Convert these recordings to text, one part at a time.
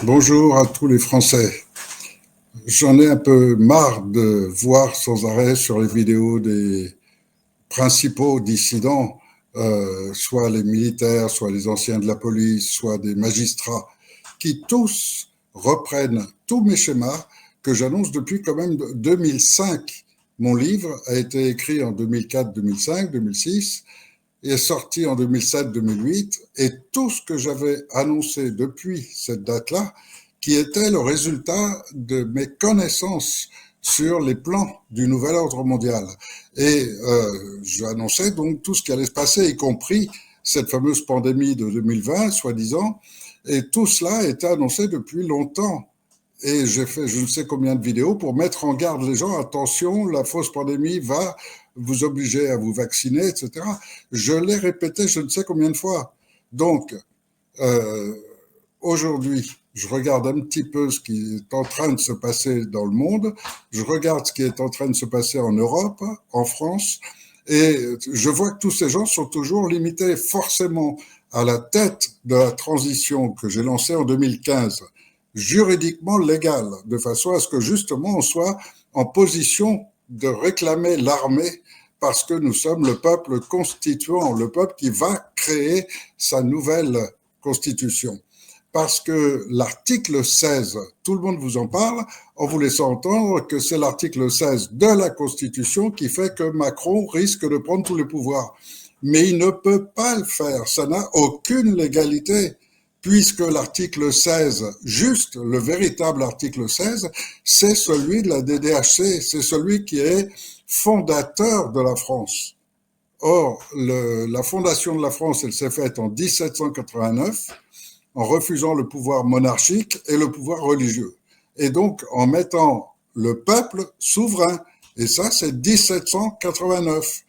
Bonjour à tous les Français. J'en ai un peu marre de voir sans arrêt sur les vidéos des principaux dissidents, soit les militaires, soit les anciens de la police, soit des magistrats, qui tous reprennent tous mes schémas que j'annonce depuis quand même 2005. Mon livre a été écrit en 2004, 2005, 2006 et est sorti en 2007-2008, et tout ce que j'avais annoncé depuis cette date-là, qui était le résultat de mes connaissances sur les plans du nouvel ordre mondial. Et j'annonçais donc tout ce qui allait se passer, y compris cette fameuse pandémie de 2020, soi-disant, et tout cela était annoncé depuis longtemps. Et j'ai fait je ne sais combien de vidéos pour mettre en garde les gens. Attention, la fausse pandémie va vous obliger à vous vacciner, etc. Je l'ai répété je ne sais combien de fois. Donc, euh, aujourd'hui, je regarde un petit peu ce qui est en train de se passer dans le monde. Je regarde ce qui est en train de se passer en Europe, en France. Et je vois que tous ces gens sont toujours limités forcément à la tête de la transition que j'ai lancée en 2015, juridiquement légale, de façon à ce que justement on soit en position de réclamer l'armée parce que nous sommes le peuple constituant, le peuple qui va créer sa nouvelle constitution. Parce que l'article 16, tout le monde vous en parle, en vous laissant entendre que c'est l'article 16 de la Constitution qui fait que Macron risque de prendre tous les pouvoirs. Mais il ne peut pas le faire, ça n'a aucune légalité, puisque l'article 16, juste le véritable article 16, c'est celui de la DDHC, c'est celui qui est fondateur de la France. Or, la fondation de la France, elle s'est faite en 1789, en refusant le pouvoir monarchique et le pouvoir religieux. Et donc, en mettant le peuple souverain. Et ça, c'est 1789.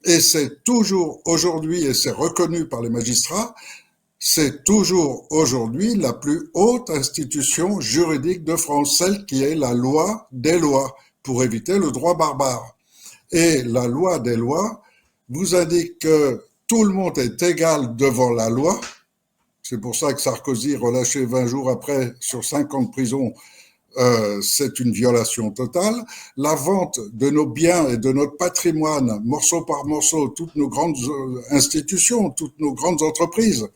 Et c'est toujours aujourd'hui, et c'est reconnu par les magistrats, c'est toujours aujourd'hui la plus haute institution juridique de France, celle qui est la loi des lois, pour éviter le droit barbare. Et la loi des lois vous indique que tout le monde est égal devant la loi. C'est pour ça que Sarkozy, relâché 20 jours après sur 5 ans de prison, c'est une violation totale. La vente de nos biens et de notre patrimoine, morceau par morceau, toutes nos grandes institutions, toutes nos grandes entreprises,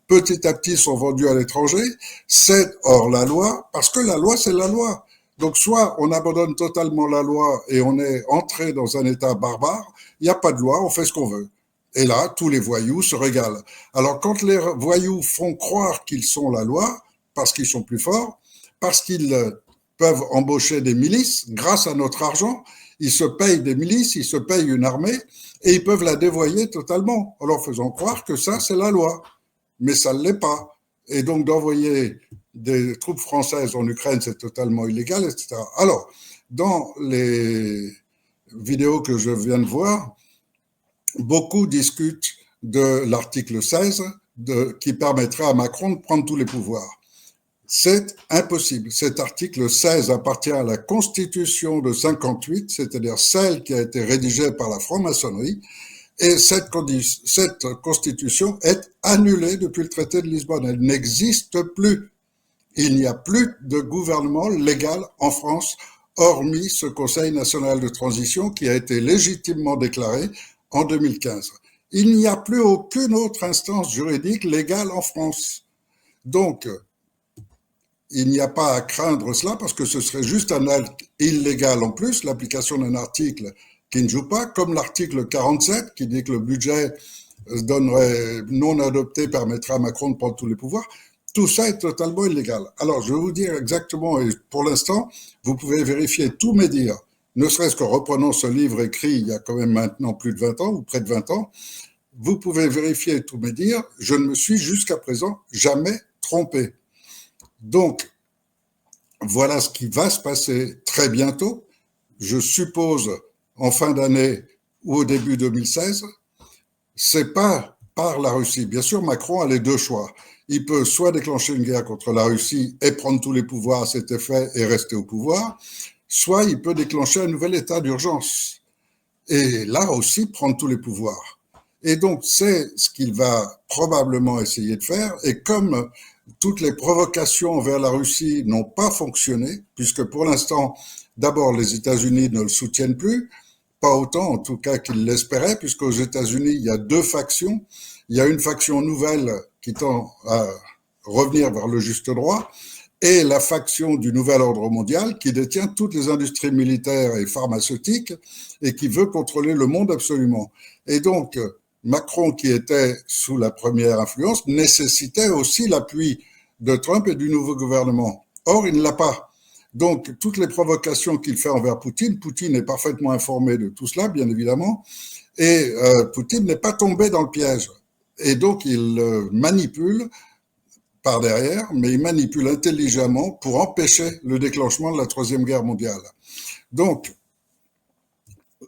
petit à petit sont vendues à l'étranger, c'est hors la loi, parce que la loi, c'est la loi. Donc soit on abandonne totalement la loi et on est entré dans un état barbare, il n'y a pas de loi, on fait ce qu'on veut. Et là, tous les voyous se régalent. Alors quand les voyous font croire qu'ils sont la loi, parce qu'ils sont plus forts, parce qu'ils peuvent embaucher des milices grâce à notre argent, ils se payent des milices, ils se payent une armée, et ils peuvent la dévoyer totalement, en leur faisant croire que ça, c'est la loi. Mais ça ne l'est pas. Et donc d'envoyer des troupes françaises en Ukraine, c'est totalement illégal, etc. Alors, dans les vidéos que je viens de voir, beaucoup discutent de l'article 16 qui permettrait à Macron de prendre tous les pouvoirs. C'est impossible. Cet article 16 appartient à la Constitution de 58, c'est-à-dire celle qui a été rédigée par la franc-maçonnerie, et cette constitution est annulée depuis le traité de Lisbonne. Elle n'existe plus. Il n'y a plus de gouvernement légal en France, hormis ce Conseil national de transition qui a été légitimement déclaré en 2015. Il n'y a plus aucune autre instance juridique légale en France. Donc, il n'y a pas à craindre cela parce que ce serait juste un acte illégal en plus, l'application d'un article qui ne joue pas, comme l'article 47 qui dit que le budget non adopté permettra à Macron de prendre tous les pouvoirs. Tout ça est totalement illégal. Alors, je vais vous dire exactement, et pour l'instant, vous pouvez vérifier tous mes dires, ne serait-ce qu'en reprenant ce livre écrit il y a quand même maintenant plus de 20 ans, ou près de 20 ans, vous pouvez vérifier tous mes dires, je ne me suis jusqu'à présent jamais trompé. Donc, voilà ce qui va se passer très bientôt, je suppose en fin d'année ou au début 2016, c'est pas par la Russie. Bien sûr, Macron a les deux choix. Il peut soit déclencher une guerre contre la Russie et prendre tous les pouvoirs à cet effet et rester au pouvoir, soit il peut déclencher un nouvel état d'urgence. Et là aussi, prendre tous les pouvoirs. Et donc, c'est ce qu'il va probablement essayer de faire. Et comme toutes les provocations envers la Russie n'ont pas fonctionné, puisque pour l'instant, d'abord, les États-Unis ne le soutiennent plus, pas autant en tout cas qu'ils l'espéraient, puisqu'aux États-Unis, il y a deux factions. Il y a une faction nouvelle qui tend à revenir vers le juste droit, et la faction du nouvel ordre mondial qui détient toutes les industries militaires et pharmaceutiques et qui veut contrôler le monde absolument. Et donc, Macron, qui était sous la première influence, nécessitait aussi l'appui de Trump et du nouveau gouvernement. Or, il ne l'a pas. Donc, toutes les provocations qu'il fait envers Poutine, Poutine est parfaitement informé de tout cela, bien évidemment, et Poutine n'est pas tombé dans le piège. Et donc, il manipule par derrière, mais il manipule intelligemment pour empêcher le déclenchement de la Troisième Guerre mondiale. Donc,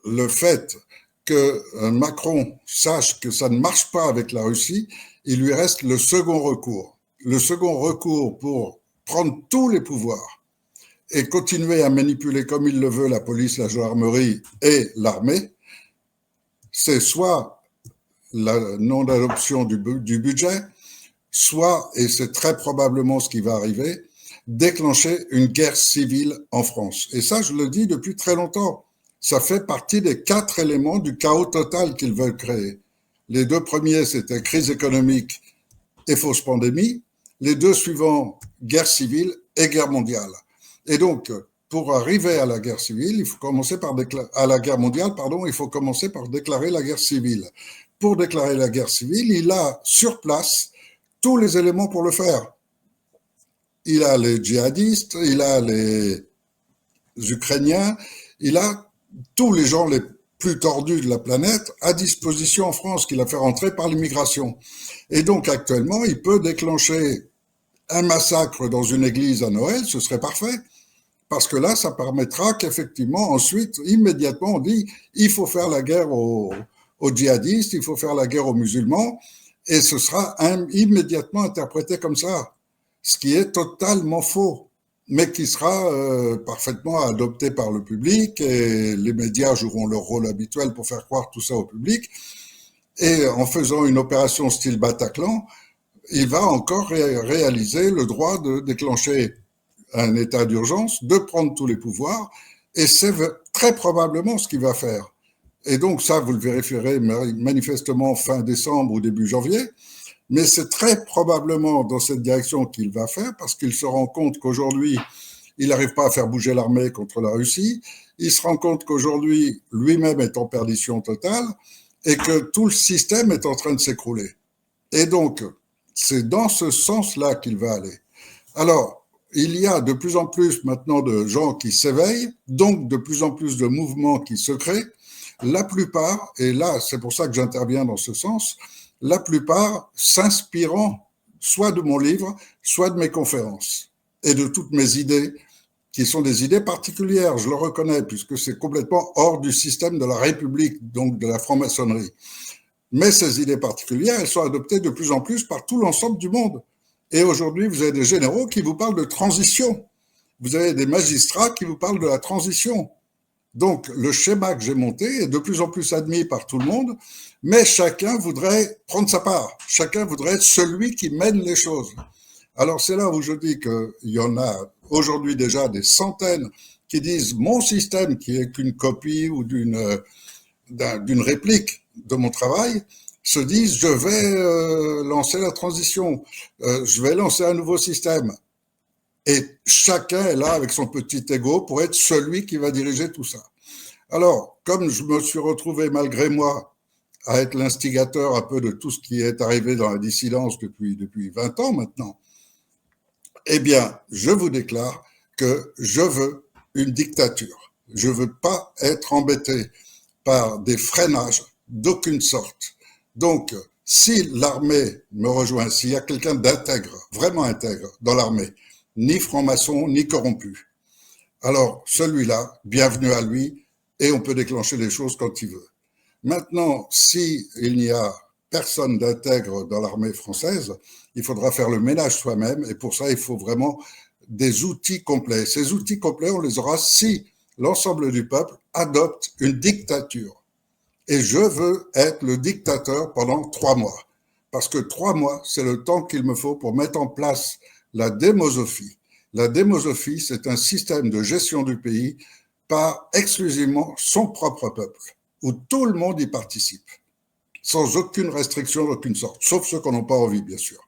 le fait que Macron sache que ça ne marche pas avec la Russie, il lui reste le second recours. Le second recours pour prendre tous les pouvoirs et continuer à manipuler comme il le veut la police, la gendarmerie et l'armée, c'est soit la non-adoption du budget, soit, et c'est très probablement ce qui va arriver, déclencher une guerre civile en France. Et ça, je le dis depuis très longtemps. Ça fait partie des 4 éléments du chaos total qu'ils veulent créer. Les 2 premiers, c'était crise économique et fausse pandémie. Les 2 suivants, guerre civile et guerre mondiale. Et donc, pour arriver à la guerre civile, il faut commencer par à la guerre mondiale, pardon, il faut commencer par déclarer la guerre civile. Pour déclarer la guerre civile, il a sur place tous les éléments pour le faire. Il a les djihadistes, il a les Ukrainiens, il a tous les gens les plus tordus de la planète à disposition en France, qu'il a fait rentrer par l'immigration. Et donc actuellement, il peut déclencher un massacre dans une église à Noël, ce serait parfait, parce que là, ça permettra qu'effectivement, ensuite, immédiatement, on dit, il faut faire la guerre aux djihadistes, il faut faire la guerre aux musulmans, et ce sera immédiatement interprété comme ça, ce qui est totalement faux, mais qui sera parfaitement adopté par le public, et les médias joueront leur rôle habituel pour faire croire tout ça au public, et en faisant une opération style Bataclan, il va encore réaliser le droit de déclencher un état d'urgence, de prendre tous les pouvoirs, et c'est très probablement ce qu'il va faire. Et donc ça, vous le vérifierez manifestement fin décembre ou début janvier, mais c'est très probablement dans cette direction qu'il va faire, parce qu'il se rend compte qu'aujourd'hui, il n'arrive pas à faire bouger l'armée contre la Russie, il se rend compte qu'aujourd'hui, lui-même est en perdition totale, et que tout le système est en train de s'écrouler. Et donc, c'est dans ce sens-là qu'il va aller. Alors, il y a de plus en plus maintenant de gens qui s'éveillent, donc de plus en plus de mouvements qui se créent. La plupart, et là c'est pour ça que j'interviens dans ce sens, la plupart s'inspirant soit de mon livre, soit de mes conférences et de toutes mes idées, qui sont des idées particulières, je le reconnais, puisque c'est complètement hors du système de la République, donc de la franc-maçonnerie. Mais ces idées particulières, elles sont adoptées de plus en plus par tout l'ensemble du monde. Et aujourd'hui, vous avez des généraux qui vous parlent de transition. Vous avez des magistrats qui vous parlent de la transition. Donc, le schéma que j'ai monté est de plus en plus admis par tout le monde, mais chacun voudrait prendre sa part. Chacun voudrait être celui qui mène les choses. Alors, c'est là où je dis qu'il y en a aujourd'hui déjà des centaines qui disent mon système, qui est qu'une copie ou d'une réplique de mon travail, se disent je vais lancer la transition, je vais lancer un nouveau système. Et chacun est là avec son petit ego pour être celui qui va diriger tout ça. Alors, comme je me suis retrouvé malgré moi à être l'instigateur un peu de tout ce qui est arrivé dans la dissidence depuis 20 ans maintenant, eh bien, je vous déclare que je veux une dictature. Je veux pas être embêté par des freinages d'aucune sorte. Donc, si l'armée me rejoint, s'il y a quelqu'un d'intègre, vraiment intègre dans l'armée, ni franc-maçon, ni corrompu, alors celui-là, bienvenue à lui, et on peut déclencher les choses quand il veut. Maintenant, si il n'y a personne d'intègre dans l'armée française, il faudra faire le ménage soi-même, et pour ça, il faut vraiment des outils complets. Ces outils complets, on les aura si l'ensemble du peuple adopte une dictature. Et je veux être le dictateur pendant 3 mois. parce que 3 mois, c'est le temps qu'il me faut pour mettre en place la démosophie. La démosophie, c'est un système de gestion du pays par exclusivement son propre peuple, où tout le monde y participe, sans aucune restriction d'aucune sorte, sauf ceux qui n'en ont pas envie, bien sûr.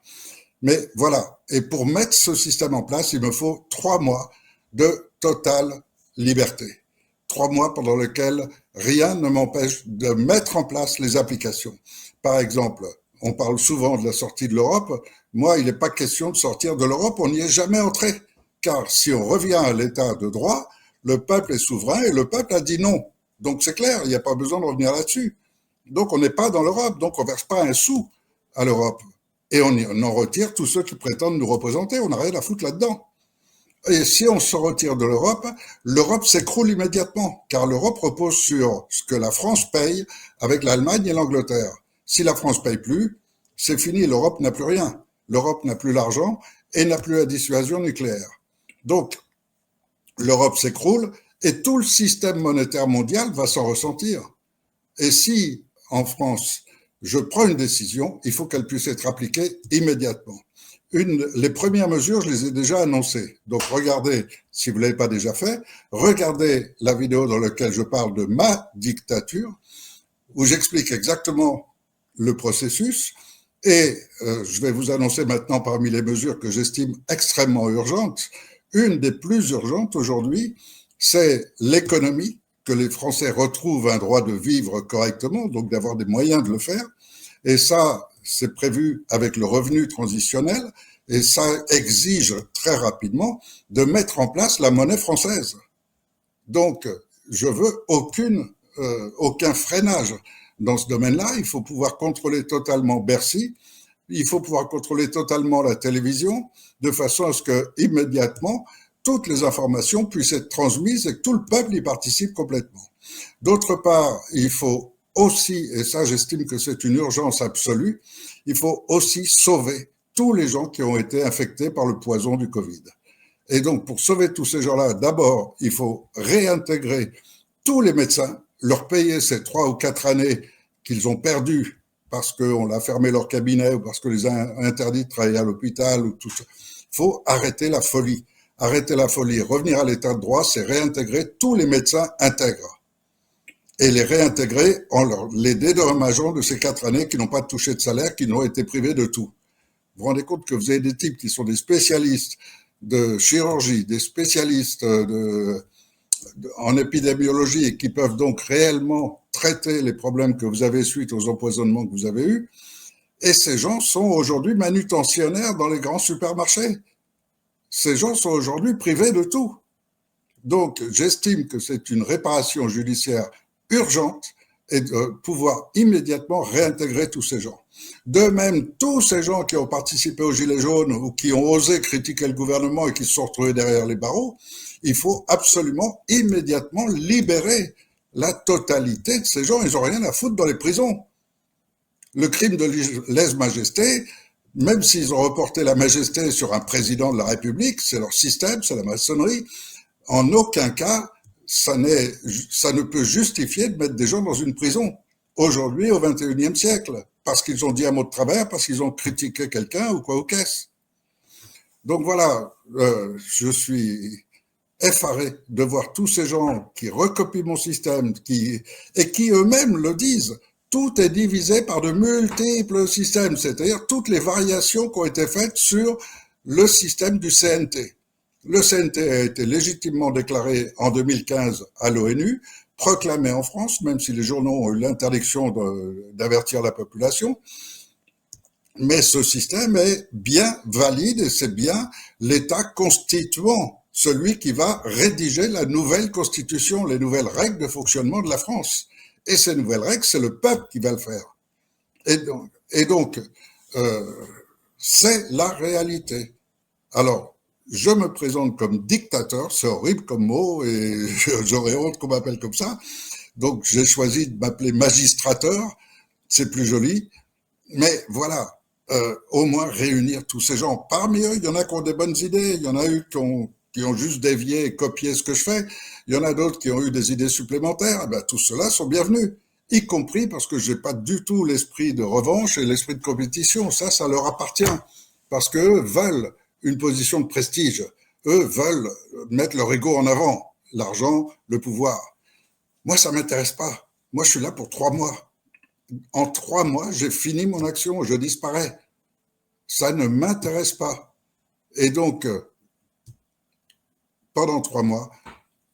Mais voilà, et pour mettre ce système en place, il me faut 3 mois de totale liberté. 3 mois pendant lesquels rien ne m'empêche de mettre en place les applications. Par exemple, on parle souvent de la sortie de l'Europe. Moi, il n'est pas question de sortir de l'Europe, on n'y est jamais entré. Car si on revient à l'état de droit, le peuple est souverain et le peuple a dit non. Donc c'est clair, il n'y a pas besoin de revenir là-dessus. Donc on n'est pas dans l'Europe, donc on ne verse pas un sou à l'Europe. Et on en retire tous ceux qui prétendent nous représenter, on n'a rien à foutre là-dedans. Et si on se retire de l'Europe, l'Europe s'écroule immédiatement, car l'Europe repose sur ce que la France paye avec l'Allemagne et l'Angleterre. Si la France paye plus, c'est fini, l'Europe n'a plus rien. L'Europe n'a plus l'argent et n'a plus la dissuasion nucléaire. Donc, l'Europe s'écroule et tout le système monétaire mondial va s'en ressentir. Et si, en France, je prends une décision, il faut qu'elle puisse être appliquée immédiatement. Les premières mesures, je les ai déjà annoncées. Donc regardez, si vous ne l'avez pas déjà fait, regardez la vidéo dans laquelle je parle de ma dictature, où j'explique exactement le processus. Et je vais vous annoncer maintenant parmi les mesures que j'estime extrêmement urgentes. Une des plus urgentes aujourd'hui, c'est l'économie, que les Français retrouvent un droit de vivre correctement, donc d'avoir des moyens de le faire. Et ça, c'est prévu avec le revenu transitionnel, et ça exige très rapidement de mettre en place la monnaie française. Donc, je veux aucun freinage dans ce domaine-là. Il faut pouvoir contrôler totalement Bercy, il faut pouvoir contrôler totalement la télévision, de façon à ce que, immédiatement, toutes les informations puissent être transmises et que tout le peuple y participe complètement. D'autre part, il faut aussi, et ça j'estime que c'est une urgence absolue, il faut aussi sauver tous les gens qui ont été infectés par le poison du Covid. Et donc pour sauver tous ces gens-là, d'abord, il faut réintégrer tous les médecins, leur payer ces 3 ou 4 années qu'ils ont perdues parce qu'on a fermé leur cabinet ou parce que les a interdits de travailler à l'hôpital ou tout ça. Il faut arrêter la folie. Arrêter la folie, revenir à l'état de droit, c'est réintégrer tous les médecins intègres. Et les réintégrer en les dédommageant de ces 4 années qui n'ont pas touché de salaire, qui n'ont été privés de tout. Vous vous rendez compte que vous avez des types qui sont des spécialistes de chirurgie, des spécialistes en épidémiologie et qui peuvent donc réellement traiter les problèmes que vous avez suite aux empoisonnements que vous avez eus. Et ces gens sont aujourd'hui manutentionnaires dans les grands supermarchés. Ces gens sont aujourd'hui privés de tout. Donc, j'estime que c'est une réparation judiciaire urgente et de pouvoir immédiatement réintégrer tous ces gens. De même, tous ces gens qui ont participé aux Gilets jaunes ou qui ont osé critiquer le gouvernement et qui se sont retrouvés derrière les barreaux, il faut absolument immédiatement libérer la totalité de ces gens. Ils n'ont rien à foutre dans les prisons. Le crime de lèse-majesté, même s'ils ont reporté la majesté sur un président de la République, c'est leur système, c'est la maçonnerie, en aucun cas, ça ne peut justifier de mettre des gens dans une prison, aujourd'hui, au XXIe siècle, parce qu'ils ont dit un mot de travers, parce qu'ils ont critiqué quelqu'un ou quoi au caisse. Donc voilà, je suis effaré de voir tous ces gens qui recopient mon système et qui eux-mêmes le disent. Tout est divisé par de multiples systèmes, c'est-à-dire toutes les variations qui ont été faites sur le système du CNT. Le CNT a été légitimement déclaré en 2015 à l'ONU, proclamé en France, même si les journaux ont eu l'interdiction d'avertir la population. Mais ce système est bien valide et c'est bien l'État constituant, celui qui va rédiger la nouvelle constitution, les nouvelles règles de fonctionnement de la France. Et ces nouvelles règles, c'est le peuple qui va le faire. Et donc c'est la réalité. Alors, je me présente comme dictateur, c'est horrible comme mot, et j'aurais honte qu'on m'appelle comme ça. Donc, j'ai choisi de m'appeler magistrateur, c'est plus joli. Mais voilà, au moins réunir tous ces gens. Parmi eux, il y en a qui ont des bonnes idées, il y en a eu qui ont juste dévié et copié ce que je fais, il y en a d'autres qui ont eu des idées supplémentaires, et bien, tous ceux-là sont bienvenus. y compris parce que j'ai pas du tout l'esprit de revanche et l'esprit de compétition. Ça leur appartient, parce qu'eux veulent une position de prestige. Eux veulent mettre leur ego en avant, l'argent, le pouvoir. Moi, ça m'intéresse pas. Moi, je suis là pour 3 mois. En 3 mois, j'ai fini mon action, je disparais. Ça ne m'intéresse pas. Et donc, pendant 3 mois,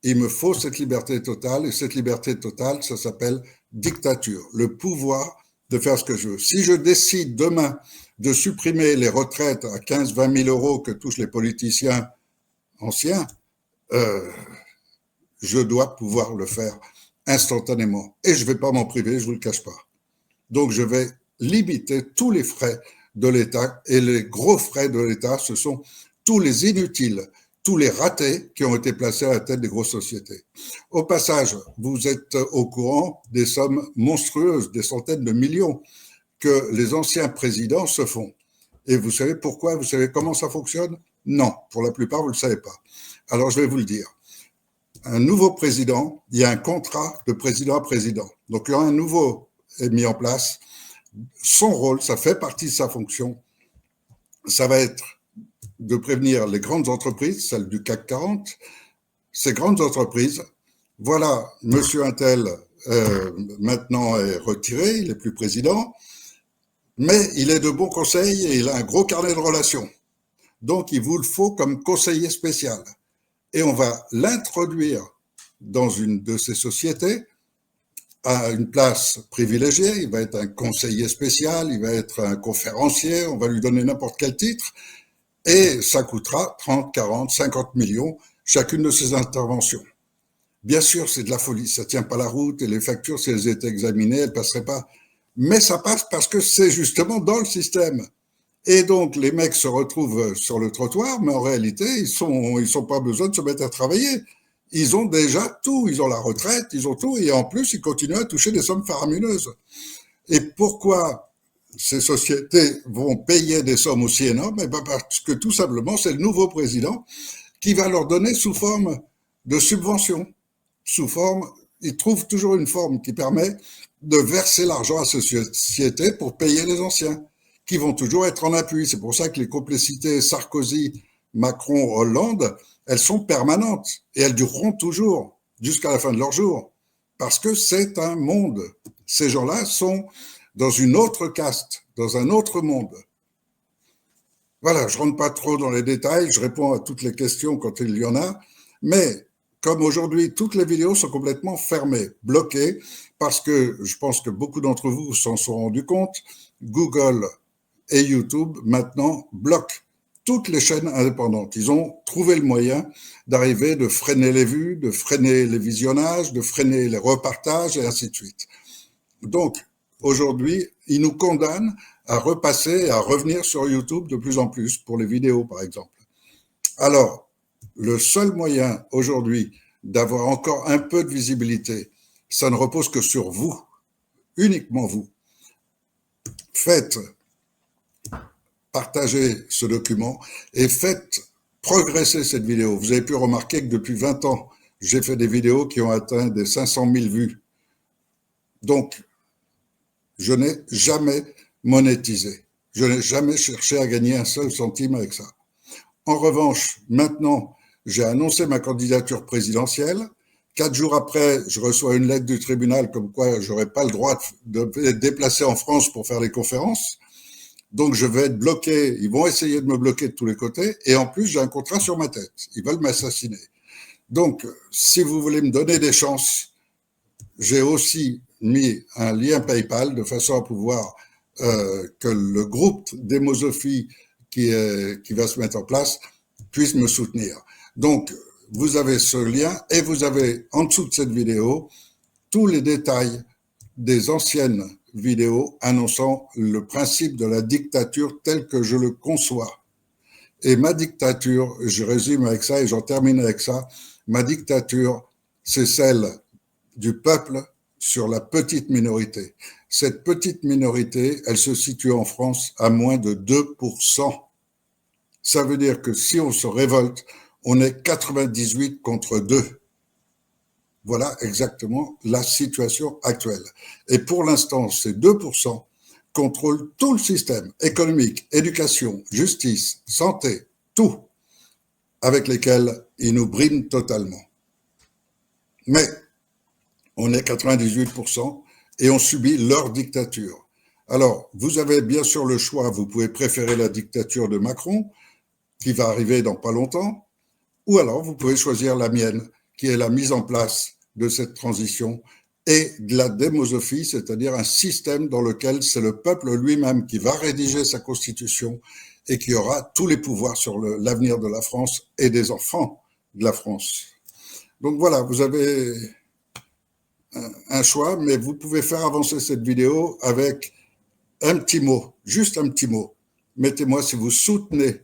il me faut cette liberté totale, et cette liberté totale, ça s'appelle dictature, le pouvoir de faire ce que je veux. Si je décide demain de supprimer les retraites à 15-20 000 euros que touchent les politiciens anciens, je dois pouvoir le faire instantanément. Et je ne vais pas m'en priver, je ne vous le cache pas. Donc je vais limiter tous les frais de l'État, et les gros frais de l'État, ce sont tous les inutiles, tous les ratés qui ont été placés à la tête des grosses sociétés. Au passage, vous êtes au courant des sommes monstrueuses, des centaines de millions que les anciens présidents se font. Et vous savez pourquoi? Vous savez comment ça fonctionne? Non, pour la plupart, vous ne le savez pas. Alors, je vais vous le dire. Un nouveau président, il y a un contrat de président à président. Donc, il y aura un nouveau est mis en place. Son rôle, ça fait partie de sa fonction, ça va être de prévenir les grandes entreprises, celles du CAC 40, ces grandes entreprises, voilà, monsieur Intel maintenant est retiré, il n'est plus président, mais il est de bons conseils et il a un gros carnet de relations. Donc, il vous le faut comme conseiller spécial. Et on va l'introduire dans une de ces sociétés à une place privilégiée. Il va être un conseiller spécial, il va être un conférencier, on va lui donner n'importe quel titre, et ça coûtera 30, 40, 50 millions chacune de ces interventions. Bien sûr, c'est de la folie, ça tient pas la route, et les factures, si elles étaient examinées, elles passeraient pas. Mais ça passe parce que c'est justement dans le système. Et donc, les mecs se retrouvent sur le trottoir, mais en réalité, ils sont pas besoin de se mettre à travailler. Ils ont déjà tout, ils ont la retraite, ils ont tout, et en plus, ils continuent à toucher des sommes faramineuses. Et pourquoi ces sociétés vont payer des sommes aussi énormes? Eh ben parce que tout simplement, c'est le nouveau président qui va leur donner sous forme de subvention. Sous forme, il trouve toujours une forme qui permet de verser l'argent à ces sociétés pour payer les anciens, qui vont toujours être en appui. C'est pour ça que les complicités Sarkozy, Macron, Hollande, elles sont permanentes et elles dureront toujours jusqu'à la fin de leur jour, parce que c'est un monde. Ces gens-là sont dans une autre caste, dans un autre monde. Voilà, je rentre pas trop dans les détails, je réponds à toutes les questions quand il y en a, mais comme aujourd'hui, toutes les vidéos sont complètement fermées, bloquées, parce que je pense que beaucoup d'entre vous s'en sont rendus compte, Google et YouTube maintenant bloquent toutes les chaînes indépendantes. Ils ont trouvé le moyen d'arriver, de freiner les vues, de freiner les visionnages, de freiner les repartages et ainsi de suite. Donc, aujourd'hui, ils nous condamnent à repasser, à revenir sur YouTube de plus en plus pour les vidéos, par exemple. Alors, le seul moyen aujourd'hui d'avoir encore un peu de visibilité, ça ne repose que sur vous, uniquement vous. Faites partager ce document et faites progresser cette vidéo. Vous avez pu remarquer que depuis 20 ans, j'ai fait des vidéos qui ont atteint des 500 000 vues. Donc, je n'ai jamais monétisé. Je n'ai jamais cherché à gagner un seul centime avec ça. En revanche, maintenant, j'ai annoncé ma candidature présidentielle. 4 jours après, je reçois une lettre du tribunal comme quoi je n'aurais pas le droit de être déplacé en France pour faire les conférences. Donc, je vais être bloqué. Ils vont essayer de me bloquer de tous les côtés. Et en plus, j'ai un contrat sur ma tête. Ils veulent m'assassiner. Donc, si vous voulez me donner des chances, j'ai aussi mis un lien PayPal de façon à pouvoir que le groupe Démosophie qui va se mettre en place puisse me soutenir. Donc, vous avez ce lien et vous avez en dessous de cette vidéo tous les détails des anciennes vidéos annonçant le principe de la dictature tel que je le conçois. Et ma dictature, je résume avec ça et j'en termine avec ça, ma dictature, c'est celle du peuple sur la petite minorité. Cette petite minorité, elle se situe en France à moins de 2%. Ça veut dire que si on se révolte, on est 98 contre 2. Voilà exactement la situation actuelle. Et pour l'instant, ces 2% contrôlent tout le système économique, éducation, justice, santé, tout, avec lesquels ils nous briment totalement. Mais on est 98% et on subit leur dictature. Alors, vous avez bien sûr le choix, vous pouvez préférer la dictature de Macron, qui va arriver dans pas longtemps, ou alors vous pouvez choisir la mienne, qui est la mise en place de cette transition et de la démosophie, c'est-à-dire un système dans lequel c'est le peuple lui-même qui va rédiger sa constitution et qui aura tous les pouvoirs sur l'avenir de la France et des enfants de la France. Donc voilà, vous avez un choix, mais vous pouvez faire avancer cette vidéo avec un petit mot, juste un petit mot. Mettez-moi si vous soutenez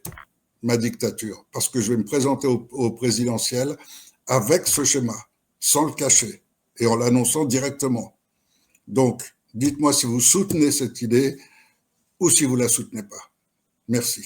ma dictature, parce que je vais me présenter au présidentiel avec ce schéma, sans le cacher, et en l'annonçant directement. Donc, dites-moi si vous soutenez cette idée ou si vous ne la soutenez pas. Merci.